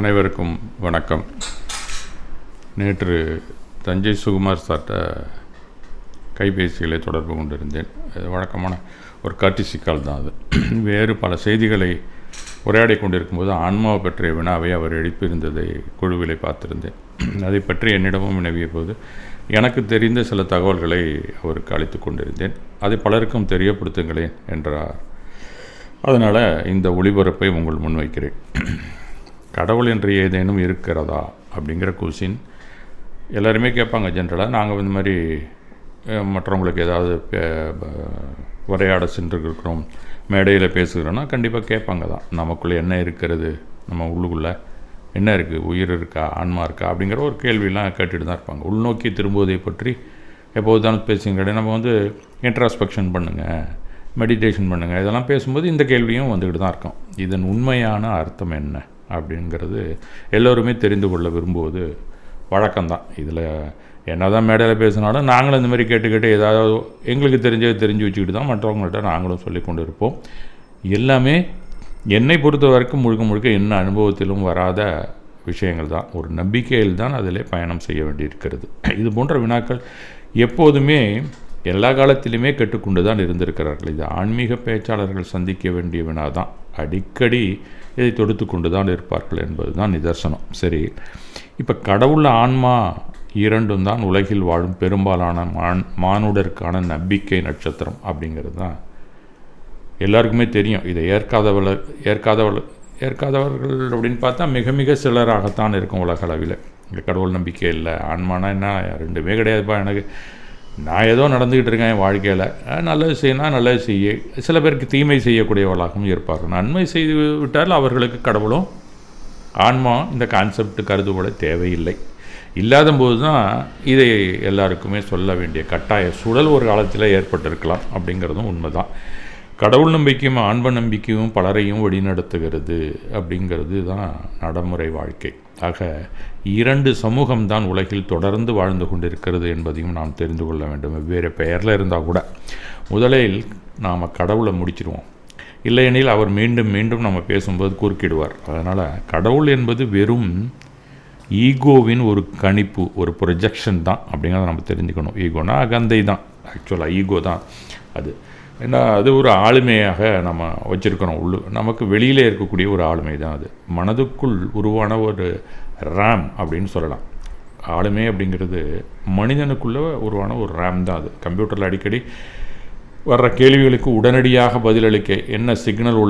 அனைவருக்கும் வணக்கம். நேற்று தஞ்சை சுகுமார் சார்ட்ட கைபேசிகளை தொடர்பு கொண்டிருந்தேன். வழக்கமான ஒரு கர்டிசி கால் தான் அது. வேறு பல செய்திகளை உரையாடி கொண்டிருக்கும்போது ஆன்மாவை பற்றிய வினாவை அவர் எழுப்பியிருந்ததை குழுவிலை பார்த்திருந்தேன். அதை பற்றி என்னிடமும் வினவிய போது எனக்கு தெரிந்த சில தகவல்களை அவருக்கு அளித்து கொண்டிருந்தேன். அதை பலருக்கும் தெரியப்படுத்துங்களேன் என்றார். அதனால் இந்த ஒளிபரப்பை உங்கள் முன்வைக்கிறேன். கடவுள் என்று ஏதேனும் இருக்கிறதா அப்படிங்கிற கொஸ்டின் எல்லாருமே கேட்பாங்க. ஜென்ரலாக நாங்கள் இந்த மாதிரி மற்றவங்களுக்கு ஏதாவது உரையாட சென்றுருக்கிறோம், மேடையில் பேசுகிறோன்னா கண்டிப்பாக கேட்பாங்க தான். நமக்குள்ளே என்ன இருக்கிறது, நம்ம உள்ளுக்குள்ளே என்ன இருக்குது, உயிர் இருக்கா, ஆன்மா இருக்கா அப்படிங்கிற ஒரு கேள்வியெலாம் கேட்டுட்டு தான் இருப்பாங்க. உள்நோக்கி திரும்புவதை பற்றி எப்போது தானே பேசுங்க கிடையாது. நம்ம இன்ட்ராஸ்பெக்ஷன் பண்ணுங்கள், மெடிடேஷன் பண்ணுங்கள், இதெல்லாம் பேசும்போது இந்த கேள்வியும் வந்துக்கிட்டு தான் இருக்கும். இதன் உண்மையான அர்த்தம் என்ன அப்படிங்கிறது எல்லோருமே தெரிந்து கொள்ள விரும்புவது வழக்கம்தான். இதில் என்ன தான் மேடையில் பேசினாலும் நாங்களும் இந்த மாதிரி கேட்டு ஏதாவது எங்களுக்கு தெரிஞ்சதை தெரிஞ்சு வச்சுக்கிட்டு தான் மற்றவங்கள்ட்ட நாங்களும் சொல்லி கொண்டு இருப்போம். எல்லாமே என்னை பொறுத்த வரைக்கும் முழுக்க என்ன அனுபவத்திலும் வராத விஷயங்கள் தான். ஒரு நம்பிக்கையில் தான் அதில் பயணம் செய்ய வேண்டியிருக்கிறது. இது போன்ற வினாக்கள் எப்போதுமே எல்லா காலத்திலுமே கேட்டுக்கொண்டு தான் இருந்திருக்கிறார்கள். இது ஆன்மீக பேச்சாளர்கள் சந்திக்க வேண்டிய வினா தான். அடிக்கடி இதை தொடுத்து கொண்டு தான் இருப்பார்கள் என்பது தான் நிதர்சனம். சரி, இப்போ கடவுள் ஆன்மா இரண்டும் தான் உலகில் வாழும் பெரும்பாலான மானுடருக்கான நம்பிக்கை நட்சத்திரம் அப்படிங்கிறது தான் எல்லாருக்குமே தெரியும். இதை ஏற்காதவர்கள் அப்படின்னு பார்த்தா மிக சிலராகத்தான் இருக்கும் உலக அளவில். இங்கே கடவுள் நம்பிக்கை இல்லை, ஆன்மானா என்ன, ரெண்டுமே கிடையாதுப்பா, எனக்கு நான் ஏதோ நடந்துக்கிட்டு இருக்கேன் என் வாழ்க்கையில், நல்லது செய்யணும், நல்லது செய்ய. சில பேருக்கு தீமை செய்யக்கூடியவர்களாகவும் இருப்பார்கள். நன்மை செய்து விட்டால் அவர்களுக்கு கடவுளும் ஆன்மா இந்த கான்செப்ட் கருதுகோள தேவையில்லை. இல்லாத போது தான் இதை எல்லாருக்குமே சொல்ல வேண்டிய கட்டாய சூழல் ஒரு காலத்தில் ஏற்பட்டிருக்கலாம் அப்படிங்கிறதும் உண்மை தான். கடவுள் நம்பிக்கையும் ஆன்ம நம்பிக்கையும் பலரையும் வழிநடத்துகிறது அப்படிங்கிறது தான் நடைமுறை வாழ்க்கை. ஆக இரண்டு சமூகம்தான் உலகில் தொடர்ந்து வாழ்ந்து கொண்டிருக்கிறது என்பதையும் நாம் தெரிந்து கொள்ள வேண்டும். வெவ்வேறு பெயரில் இருந்தால் கூட முதலில் நாம் கடவுளை முடிச்சிடுவோம். இல்லையெனில் அவர் மீண்டும் நம்ம பேசும்போது குறுக்கிடுவார். அதனால் கடவுள் என்பது வெறும் ஈகோவின் ஒரு கணிப்பு, ஒரு ப்ரொஜெக்ஷன் தான் அப்படிங்கிறத நம்ம தெரிஞ்சுக்கணும். ஈகோனா அகந்தை தான், ஆக்சுவலாக ஈகோ தான் அது. ஏன்னா அது ஒரு ஆளுமையாக நம்ம வச்சுருக்கிறோம். நமக்கு வெளியில் இருக்கக்கூடிய ஒரு ஆளுமை தான் அது. மனதுக்குள் உருவான ஒரு ரேம் அப்படின்னு சொல்லலாம். ஆளுமை அப்படிங்கிறது மனிதனுக்குள்ளே உருவான ஒரு ரேம் தான் அது. கம்ப்யூட்டரில் அடிக்கடி வர்ற கேள்விகளுக்கு உடனடியாக பதிலளிக்க என்ன சிக்னல்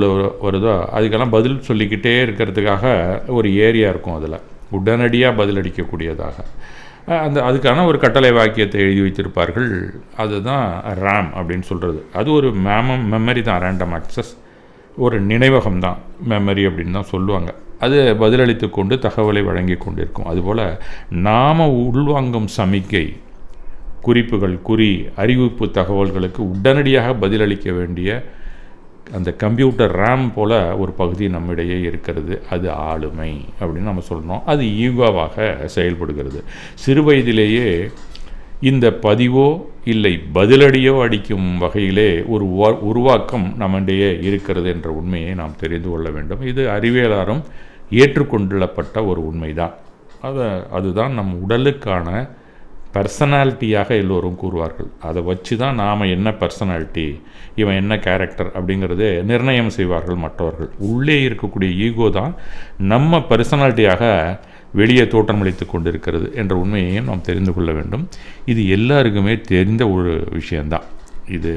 வருதோ அதுக்கெல்லாம் பதில் சொல்லிக்கிட்டே இருக்கிறதுக்காக ஒரு ஏரியா இருக்கும். அதில் உடனடியாக பதிலளிக்கக்கூடியதாக அதுக்கான ஒரு கட்டளை வாக்கியத்தை எழுதி வைத்திருப்பார்கள். அதுதான் ரேம் அப்படின்னு சொல்கிறது. அது ஒரு மெமரி தான், ரேண்டம் ஆக்சஸ், ஒரு நினைவகம் தான் மெமரி அப்படின்னு தான் சொல்லுவாங்க. அது பதிலளித்து கொண்டு தகவலை வழங்கி கொண்டிருக்கும். அதுபோல் நாம் உள்வாங்கும் சமிக்கை, குறிப்புகள், அறிவிப்பு தகவல்களுக்கு உடனடியாக பதிலளிக்க வேண்டிய அந்த கம்ப்யூட்டர் ரேம் போல் ஒரு பகுதி நம்மிடையே இருக்கிறது. அது ஆளுமை அப்படின்னு நம்ம சொல்லணும். அது ஈகோவாக செயல்படுகிறது. சிறு வயதிலேயே இந்த பதிவோ இல்லை பதிலடியோ அடிக்கும் வகையிலே ஒரு உருவாக்கம் நம்மிடையே இருக்கிறது என்ற உண்மையை நாம் தெரிந்து கொள்ள வேண்டும். இது அறிவியலாரும் ஏற்றுக்கொள்ளப்பட்ட ஒரு உண்மைதான். அதுதான் நம் உடலுக்கான பர்சனாலிட்டியாக எல்லோரும் கூறுவார்கள். அதை வச்சு தான் நாம் என்ன பர்சனாலிட்டி, இவன் என்ன கேரக்டர் அப்படிங்கிறது நிர்ணயம் செய்வார்கள் மற்றவர்கள். உள்ளே இருக்கக்கூடிய ஈகோ தான் நம்ம பர்சனாலிட்டியாக வெளியே தோற்றமளித்து கொண்டிருக்கிறது என்ற உண்மையையும் நாம் தெரிந்து கொள்ள வேண்டும். இது எல்லாருக்குமே தெரிந்த ஒரு விஷயந்தான். இது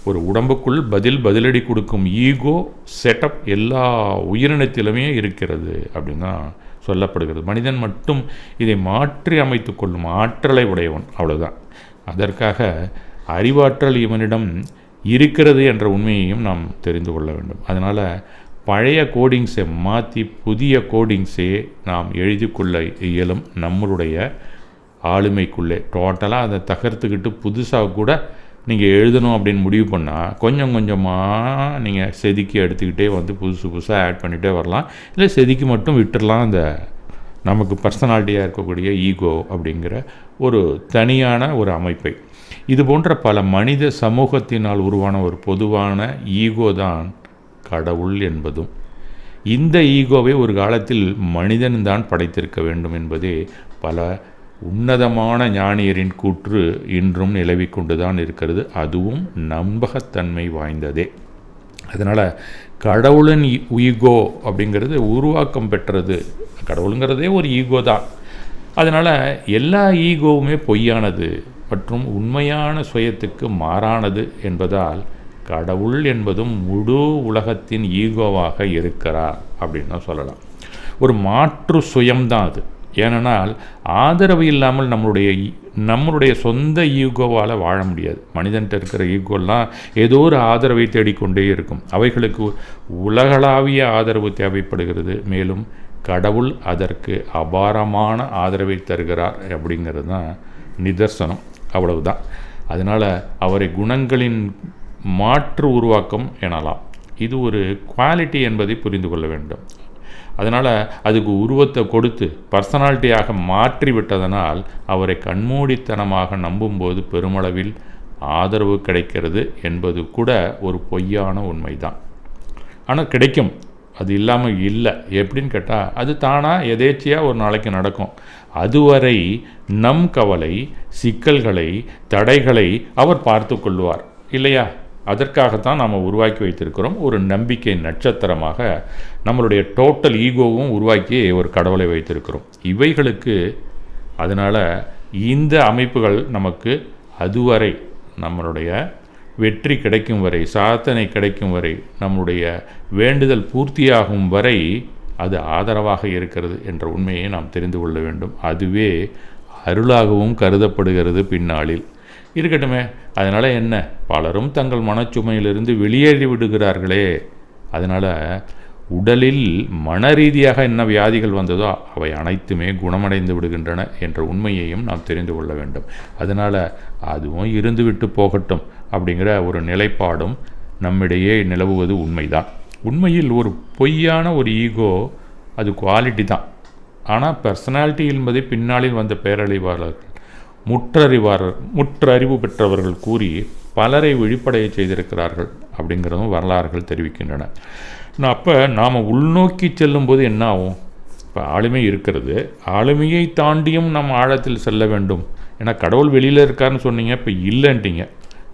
ஒரு உடம்புக்குள் பதிலடி கொடுக்கும் ஈகோ செட்டப் எல்லா உயிரினத்திலுமே இருக்கிறது அப்படின்னு தான் சொல்லப்படுகிறது. மனிதன் மட்டும் இதை மாற்றி அமைத்து கொள்ளும் ஆற்றலை உடையவன், அவ்வளோதான். அதற்காக அறிவாற்றல் இவனிடம் இருக்கிறது என்ற உண்மையையும் நாம் தெரிந்து கொள்ள வேண்டும். அதனால் பழைய கோடிங்ஸை மாற்றி புதிய கோடிங்ஸே நாம் எழுதி கொள்ள இயலும். நம்மளுடைய ஆளுமைக்குள்ளே டோட்டலாக அதை தகர்த்துக்கிட்டு புதுசாக கூட நீங்கள் எழுதணும் அப்படின்னு முடிவு பண்ணால் கொஞ்சமாக நீங்கள் செதுக்கி எடுத்துக்கிட்டே புதுசாக ஆட் பண்ணிகிட்டே வரலாம். இல்லை செதுக்கி மட்டும் விட்டுடலாம். அந்த நமக்கு பர்சனாலிட்டியாக இருக்கக்கூடிய ஈகோ அப்படிங்கிற ஒரு தனியான ஒரு அமைப்பை. இது போன்ற பல மனித சமூகத்தினால் உருவான ஒரு பொதுவான ஈகோ தான் கடவுள் என்பதும் இந்த ஈகோவை ஒரு காலத்தில் மனிதன்தான் படைத்திருக்க வேண்டும் என்பதே பல உன்னதமான ஞானியரின் கூற்று இன்றும் நிலவி கொண்டுதான் இருக்கிறது. அதுவும் நம்பகத்தன்மை வாய்ந்ததே. அதனால் கடவுளின் ஈகோ அப்படிங்கிறது உருவாக்கம் பெற்றது. கடவுளுங்கிறதே ஒரு ஈகோ தான். அதனால் எல்லா ஈகோவுமே பொய்யானது மற்றும் உண்மையான சுயத்துக்கு மாறானது என்பதால் கடவுள் என்பதும் முழு உலகத்தின் ஈகோவாக இருக்கிறார் அப்படின்னு தான் சொல்லலாம். ஒரு மாற்று சுயம்தான் அது. ஏனென்றால் ஆதரவு இல்லாமல் நம்மளுடைய சொந்த ஈகோவால் வாழ முடியாது. மனிதன்கிட்ட இருக்கிற ஈகோலாம் ஏதோ ஒரு ஆதரவை தேடிக்கொண்டே இருக்கும். அவைகளுக்கு உலகளாவிய ஆதரவு தேவைப்படுகிறது. மேலும் கடவுள் அதற்கு அபாரமான ஆதரவை தருகிறார் அப்படிங்கிறது தான் நிதர்சனம். அவ்வளவுதான். அதனால் அவரை குணங்களின் மாற்று உருவாக்கம் எனலாம். இது ஒரு குவாலிட்டி என்பதை புரிந்து கொள்ள வேண்டும். அதனால் அதுக்கு உருவத்தை கொடுத்து பர்சனாலிட்டியாக மாற்றி விட்டதனால் அவரை கண்மூடித்தனமாக நம்பும்போது பெருமளவில் ஆதரவு கிடைக்கிறது என்பது கூட ஒரு பொய்யான உண்மைதான். ஆனால் கிடைக்கும். அது இல்லாமல் இல்லை. எப்படின்னு கேட்டால் அது தானாக எதேச்சியாக ஒரு நாளைக்கு நடக்கும். அதுவரை நம் கவலை, சிக்கல்களை, தடைகளை அவர் பார்த்து கொள்வார் இல்லையா? அதற்காகத்தான் நாம் உருவாக்கி வைத்திருக்கிறோம். ஒரு நம்பிக்கை நட்சத்திரமாக நம்மளுடைய டோட்டல் ஈகோவும் உருவாக்கி ஒரு கடவுளை வைத்திருக்கிறோம். இவைகளுக்கு அதனால் இந்த அமைப்புகள் நமக்கு அதுவரை நம்மளுடைய வெற்றி கிடைக்கும் வரை, சாதனை கிடைக்கும் வரை, நம்முடைய வேண்டுதல் பூர்த்தியாகும் வரை அது ஆதரவாக இருக்கிறது என்ற உண்மையை நாம் தெரிந்து கொள்ள வேண்டும். அதுவே அருளாகவும் கருதப்படுகிறது பின்னாளில். இருக்கட்டுமே. அதனால் என்ன, பலரும் தங்கள் மனச்சுமையிலிருந்து வெளியேறி விடுகிறார்களே. அதனால் உடலில் மன ரீதியாக என்ன வியாதிகள் வந்ததோ அவை அனைத்துமே குணமடைந்து விடுகின்றன என்ற உண்மையையும் நாம் தெரிந்து கொள்ள வேண்டும். அதனால் அதுவும் இருந்துவிட்டு போகட்டும் அப்படிங்கிற ஒரு நிலைப்பாடும் நம்மிடையே நிலவுவது உண்மைதான். உண்மையில் ஒரு பொய்யான ஒரு ஈகோ அது குவாலிட்டி தான். ஆனால் பர்சனாலிட்டி என்பதை பின்னாளில் வந்த பேரழிவாளர்கள் முற்றறிவு பெற்றவர்கள் கூறி பலரை விழிப்படைய செய்திருக்கிறார்கள் அப்படிங்கிறதும் வரலாறுகள் தெரிவிக்கின்றன. அப்போ நாம் உள்நோக்கி செல்லும்போது என்ன ஆகும்? இப்போ ஆளுமை இருக்கிறது, ஆளுமையை தாண்டியும் நம்ம ஆழத்தில் செல்ல வேண்டும். ஏன்னா கடவுள் வெளியில் இருக்காருன்னு சொன்னீங்க, இப்போ இல்லைன்ட்டீங்க.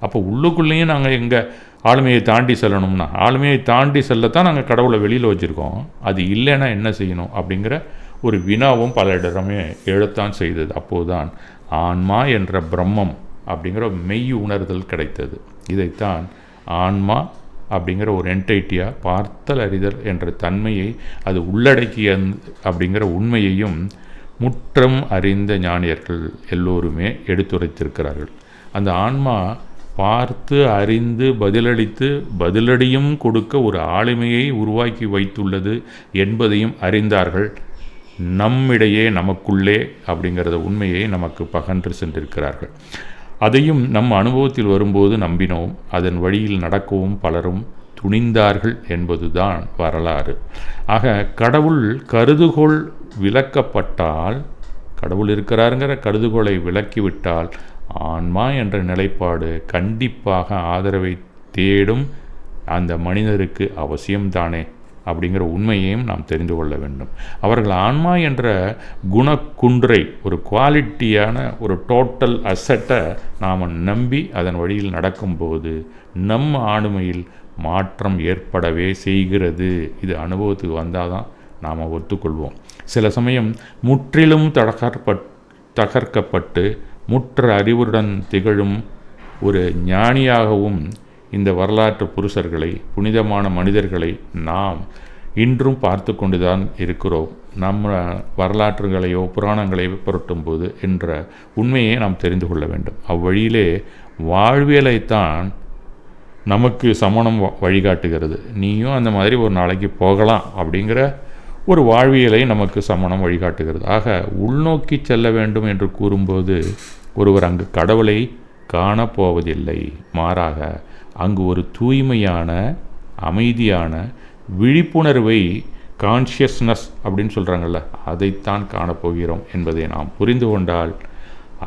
அப்போ உள்ளுக்குள்ளேயும் நாங்கள் எங்கள் ஆளுமையை தாண்டி செல்லணும்னா, ஆளுமையை தாண்டி செல்லத்தான் நாங்கள் கடவுளை வெளியில் வச்சுருக்கோம். அது இல்லைன்னா என்ன செய்யணும் அப்படிங்கிற ஒரு வினாவும் பல இடமே எழத்தான் செய்தது. அப்போதுதான் ஆன்மா என்ற பிரம்மம் அப்படிங்கிற மெய் உணர்தல் கிடைத்தது. இதைத்தான் ஆன்மா அப்படிங்கிற ஒரு என்டைட்டியாக பார்த்தல் அறிதல் என்ற தன்மையை அது உள்ளடக்கிய அப்படிங்கிற உண்மையையும் முற்றம் அறிந்த ஞானியர்கள் எல்லோருமே எடுத்துரைத்திருக்கிறார்கள். அந்த ஆன்மா பார்த்து அறிந்து பதிலடியும் கொடுக்க ஒரு ஆளுமையை உருவாக்கி வைத்துள்ளது என்பதையும் அறிந்தார்கள். நம்மிடையே நமக்குள்ளே அப்படிங்கிறத உண்மையை நமக்கு பகன்று சென்றிருக்கிறார்கள். அதையும் நம் அனுபவத்தில் வரும்போது நம்பினோம். அதன் வழியில் நடக்கவும் பலரும் துணிந்தார்கள் என்பதுதான் வரலாறு. ஆக கடவுள் கருதுகோள் விளக்கப்பட்டால், கடவுள் இருக்கிறாருங்கிற கருதுகோளை விளக்கிவிட்டால் ஆன்மா என்ற நிலைப்பாடு கண்டிப்பாக ஆதரவை தேடும் அந்த மனிதருக்கு அவசியம்தானே அப்படிங்கிற உண்மையையும் நாம் தெரிந்து கொள்ள வேண்டும். அவர்கள் ஆன்மா என்ற குணக்குன்றை, ஒரு குவாலிட்டியான ஒரு டோட்டல் அசட்டை நாம் நம்பி அதன் வழியில் நடக்கும்போது நம் ஆளுமையில் மாற்றம் ஏற்படவே செய்கிறது. இது அனுபவத்துக்கு வந்தால் தான் நாம் ஒத்துக்கொள்வோம். சில சமயம் முற்றிலும் தகர்க்கப்பட்டு முற்ற அறிவுடன் திகழும் ஒரு ஞானியாகவும் இந்த வரலாற்று புருஷர்களை, புனிதமான மனிதர்களை நாம் இன்றும் பார்த்து கொண்டுதான் இருக்கிறோம். நம்ம வரலாற்றுகளையோ புராணங்களையோ புரட்டும் போது என்ற உண்மையை நாம் தெரிந்து கொள்ள வேண்டும். அவ்வழியிலே வாழ்வியலைத்தான் நமக்கு சமணம் வழிகாட்டுகிறது. நீயும் அந்த மாதிரி ஒரு நாளைக்கு போகலாம் அப்படிங்கிற ஒரு வாழ்வியலை நமக்கு சமணம் வழிகாட்டுகிறது. ஆக உள்நோக்கி செல்ல வேண்டும் என்று கூறும்போது ஒருவர் அங்கு கடவுளை காணப்போவதில்லை. மாறாக அங்கு ஒரு தூய்மையான, அமைதியான விழிப்புணர்வை, கான்ஷியஸ்னஸ் அப்படின்னு சொல்கிறாங்கள்ல, அதைத்தான் காணப்போகிறோம் என்பதை நாம் புரிந்து கொண்டால்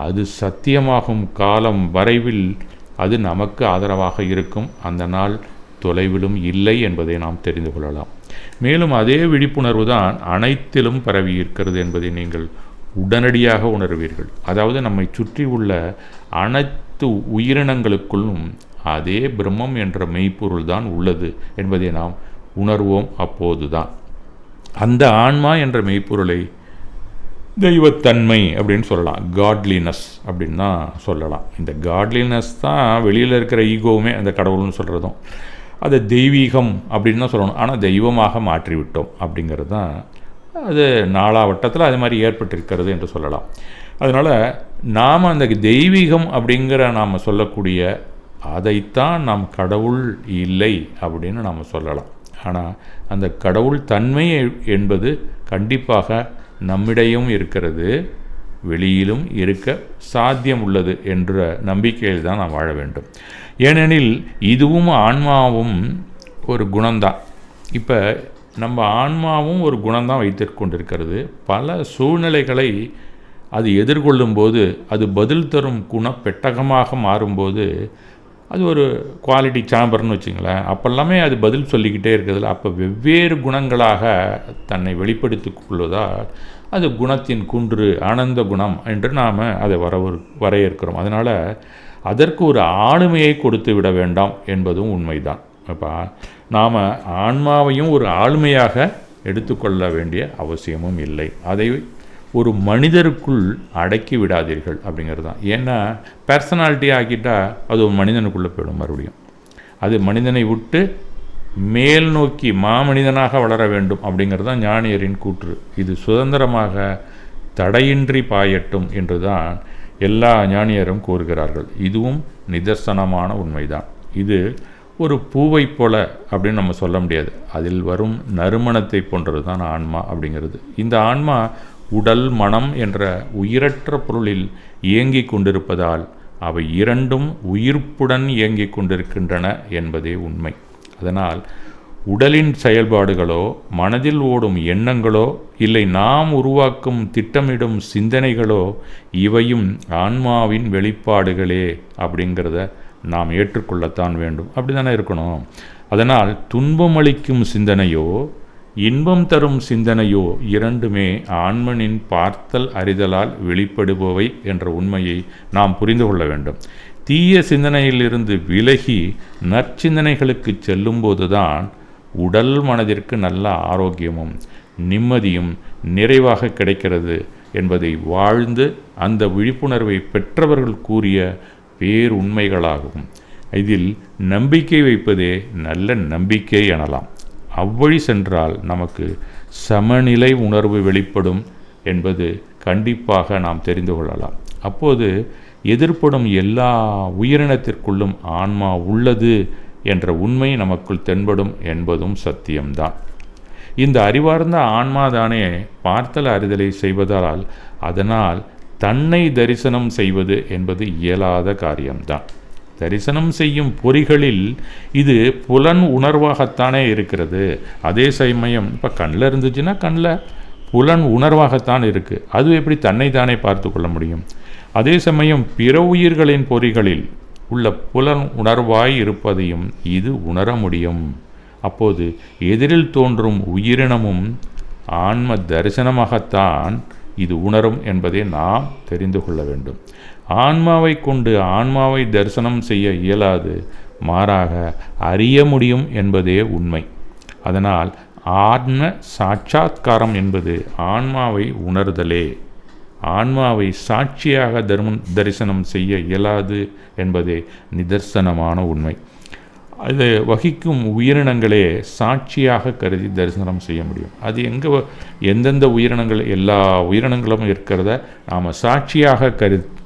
அது சத்தியமாகும் காலம் வரைவில் அது நமக்கு ஆதரவாக இருக்கும். அந்த நாள் தொலைவிலும் இல்லை என்பதை நாம் தெரிந்து கொள்ளலாம். மேலும் அதே விழிப்புணர்வு தான் அனைத்திலும் பரவி இருக்கிறது என்பதை நீங்கள் உடனடியாக உணர்வீர்கள். அதாவது நம்மை சுற்றி உள்ள அனைத்து உயிரினங்களுக்குள்ளும் அதே பிரம்மம் என்ற மெய்ப்பொருள் தான் உள்ளது என்பதை நாம் உணர்வோம். அப்போதுதான் அந்த ஆன்மா என்ற மெய்ப்பொருளை தெய்வத்தன்மை அப்படின்னு சொல்லலாம், காட்லினஸ் அப்படின்னு தான் சொல்லலாம். இந்த காட்லினஸ் தான் வெளியில் இருக்கிற ஈகோவுமே அந்த கடவுள்னு சொல்கிறதும், அதை தெய்வீகம் அப்படின்னு தான் சொல்லணும். ஆனால் தெய்வமாக மாற்றிவிட்டோம் அப்படிங்கிறது தான் அது நாளாவட்டத்தில் அது மாதிரி ஏற்பட்டிருக்கிறது என்று சொல்லலாம். அதனால் நாம் அந்த தெய்வீகம் அப்படிங்கிற நாம் சொல்லக்கூடிய அதைத்தான் நாம் கடவுள் இல்லை அப்படின்னு நாம் சொல்லலாம். ஆனால் அந்த கடவுள் தன்மை என்பது கண்டிப்பாக நம்மிடையும் இருக்கிறது, வெளியிலும் இருக்க சாத்தியம் உள்ளது என்ற நம்பிக்கையில் தான் நாம் வாழ வேண்டும். ஏனெனில் இதுவும் ஆன்மாவும் ஒரு குணம்தான். இப்போ நம்ம ஆன்மாவும் ஒரு குணம்தான் வைத்துக்கொண்டிருக்கிறது. பல சூழ்நிலைகளை அது எதிர்கொள்ளும்போது அது பதில் தரும் குணப்பெட்டகமாக மாறும்போது அது ஒரு குவாலிட்டி சாம்பர்னு வச்சுங்களேன். அப்போல்லாமே அது பதில் சொல்லிக்கிட்டே இருக்கிறதுல அப்போ வெவ்வேறு குணங்களாக தன்னை வெளிப்படுத்தி கொள்வதால் அது குணத்தின் குன்று, ஆனந்த குணம் என்று நாம் அதை வரையறுக்கிறோம். அதனால் அதற்கு ஒரு ஆளுமையை கொடுத்து விட வேண்டாம் என்பதும் உண்மைதான். இப்போ நாம் ஆன்மாவையும் ஒரு ஆளுமையாக எடுத்துக்கொள்ள வேண்டிய அவசியமும் இல்லை. அதை ஒரு மனிதருக்குள் அடக்கி விடாதீர்கள் அப்படிங்கிறது தான். ஏன்னா பர்சனாலிட்டி ஆக்கிட்டால் அது ஒரு மனிதனுக்குள்ளே போயிடும். மறுபடியும் அது மனிதனை விட்டு மேல் நோக்கி மாமனிதனாக வளர வேண்டும் அப்படிங்கிறது தான் ஞானியரின் கூற்று. இது சுதந்திரமாக தடையின்றி பாயட்டும் என்று தான் எல்லா ஞானியரும் கூறுகிறார்கள். இதுவும் நிதர்சனமான உண்மைதான். இது ஒரு பூவை போல அப்படின்னு நம்ம சொல்ல முடியாது. அதில் வரும் நறுமணத்தை போன்றது தான் ஆன்மா அப்படிங்கிறது. இந்த ஆன்மா உடல் மனம் என்ற உயிரற்ற பொருளில் இயங்கிக் கொண்டிருப்பதால் அவை இரண்டும் உயிர்ப்புடன் இயங்கிக் கொண்டிருக்கின்றன என்பதே உண்மை. அதனால் உடலின் செயல்பாடுகளோ மனதில் ஓடும் எண்ணங்களோ இல்லை நாம் உருவாக்கும் திட்டமிடும் சிந்தனைகளோ இவையும் ஆன்மாவின் வெளிப்பாடுகளே அப்படிங்கிறத நாம் ஏற்றுக்கொள்ளத்தான் வேண்டும். அப்படி தானே இருக்கணும். அதனால் துன்பமளிக்கும் சிந்தனையோ இன்பம் தரும் சிந்தனையோ இரண்டுமே ஆன்மனின் பார்த்தல் அறிதலால் வெளிப்படுபவை என்ற உண்மையை நாம் புரிந்து கொள்ள வேண்டும். தீய சிந்தனையிலிருந்து விலகி நற்சிந்தனைகளுக்கு செல்லும்போதுதான் உடல் மனதிற்கு நல்ல ஆரோக்கியமும் நிம்மதியும் நிறைவாக கிடைக்கிறது என்பதை வாழ்ந்து அந்த விழிப்புணர்வை பெற்றவர்கள் கூறிய பேருண்மைகளாகும். இதில் நம்பிக்கை வைப்பதே நல்ல நம்பிக்கை எனலாம். அவ்வழி சென்றால் நமக்கு சமநிலை உணர்வு வெளிப்படும் என்பது கண்டிப்பாக நாம் தெரிந்து கொள்ளலாம். அப்போது எதிர்ப்படும் எல்லா உயிரினத்திற்குள்ளும் ஆன்மா உள்ளது என்ற உண்மை நமக்குள் தென்படும் என்பதும் சத்தியம்தான். இந்த அறிவார்ந்த ஆன்மாதானே பார்த்தல் அறிதலை செய்வதால் அதனால் தன்னை தரிசனம் செய்வது என்பது இயலாத காரியம்தான். தரிசனம் செய்யும் பொறிகளில் இது புலன் உணர்வாகத்தானே இருக்கிறது. அதே சமயம் இப்போ கண்ணில் இருந்துச்சுன்னா கண்ணில் புலன் உணர்வாகத்தான் இருக்குது. அது எப்படி தன்னை தானே பார்த்து கொள்ள முடியும்? அதே சமயம் பிற உயிர்களின் பொறிகளில் உள்ள புலன் உணர்வாய் இருப்பதையும் இது உணர முடியும். அப்போது எதிரில் தோன்றும் உயிரினமும் ஆன்ம தரிசனமாகத்தான் இது உணரும் என்பதை நாம் தெரிந்து கொள்ள வேண்டும். ஆன்மாவை கொண்டு ஆன்மாவை தரிசனம் செய்ய இயலாது, மாறாக அறிய முடியும் என்பதே உண்மை. அதனால் ஆன்ம சாட்சாத்காரம் என்பது ஆன்மாவை உணர்தலே. ஆன்மாவை சாட்சியாக தரிசனம் செய்ய இயலாது என்பதே நிதர்சனமான உண்மை. அது வகிக்கும் உயிரினங்களே சாட்சியாக கருதி தரிசனம் செய்ய முடியும். அது எந்தெந்த உயிரினங்கள், எல்லா உயிரினங்களும் இருக்கிறத நாம் சாட்சியாக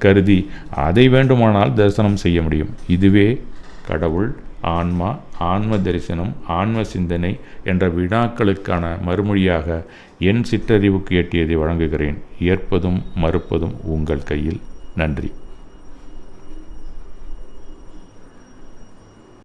கருதி அதை வேண்டுமானால் தரிசனம் செய்ய முடியும். இதுவே கடவுள், ஆன்மா, ஆன்ம தரிசனம், ஆன்ம சிந்தனை என்ற வினாக்களுக்கான மறுமொழியாக என் சிற்றறிவுக்கு எட்டியதை வழங்குகிறேன். ஏற்பதும் மறுப்பதும் உங்கள் கையில். நன்றி.